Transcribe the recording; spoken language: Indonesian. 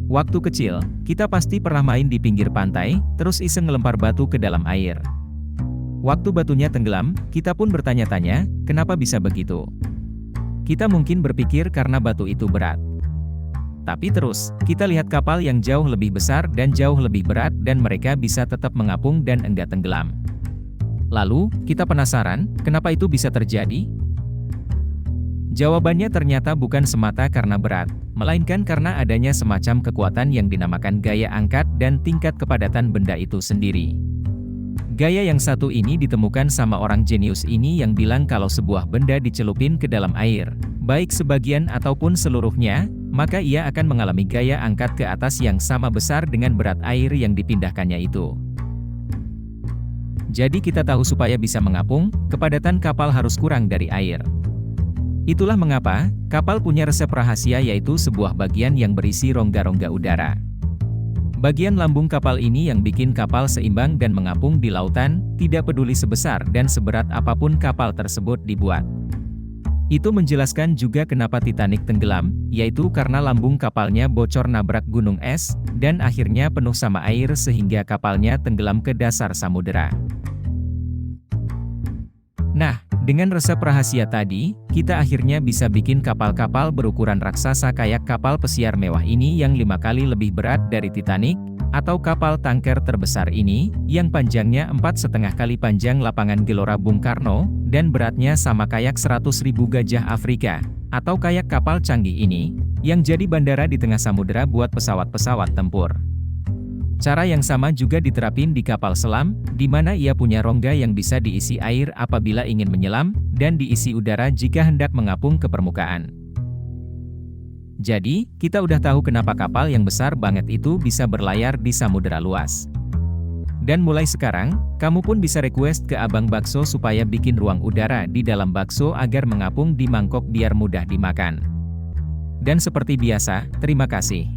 Waktu kecil, kita pasti pernah main di pinggir pantai, terus iseng ngelempar batu ke dalam air. Waktu batunya tenggelam, kita pun bertanya-tanya, kenapa bisa begitu? Kita mungkin berpikir karena batu itu berat. Tapi terus, kita lihat kapal yang jauh lebih besar dan jauh lebih berat dan mereka bisa tetap mengapung dan enggak tenggelam. Lalu, kita penasaran, kenapa itu bisa terjadi? Jawabannya ternyata bukan semata karena berat, melainkan karena adanya semacam kekuatan yang dinamakan gaya angkat dan tingkat kepadatan benda itu sendiri. Gaya yang satu ini ditemukan sama orang jenius ini yang bilang kalau sebuah benda dicelupin ke dalam air, baik sebagian ataupun seluruhnya, maka ia akan mengalami gaya angkat ke atas yang sama besar dengan berat air yang dipindahkannya itu. Jadi kita tahu supaya bisa mengapung, kepadatan kapal harus kurang dari air. Itulah mengapa, kapal punya resep rahasia yaitu sebuah bagian yang berisi rongga-rongga udara. Bagian lambung kapal ini yang bikin kapal seimbang dan mengapung di lautan, tidak peduli sebesar dan seberat apapun kapal tersebut dibuat. Itu menjelaskan juga kenapa Titanic tenggelam, yaitu karena lambung kapalnya bocor nabrak gunung es, dan akhirnya penuh sama air sehingga kapalnya tenggelam ke dasar samudera. Nah, dengan resep rahasia tadi, kita akhirnya bisa bikin kapal-kapal berukuran raksasa kayak kapal pesiar mewah ini yang 5 kali lebih berat dari Titanic, atau kapal tanker terbesar ini, yang panjangnya 4,5 kali panjang lapangan Gelora Bung Karno, dan beratnya sama kayak 100.000 gajah Afrika, atau kayak kapal canggih ini, yang jadi bandara di tengah samudera buat pesawat-pesawat tempur. Cara yang sama juga diterapin di kapal selam, di mana ia punya rongga yang bisa diisi air apabila ingin menyelam, dan diisi udara jika hendak mengapung ke permukaan. Jadi, kita udah tahu kenapa kapal yang besar banget itu bisa berlayar di samudera luas. Dan mulai sekarang, kamu pun bisa request ke Abang Bakso supaya bikin ruang udara di dalam bakso agar mengapung di mangkok biar mudah dimakan. Dan seperti biasa, terima kasih.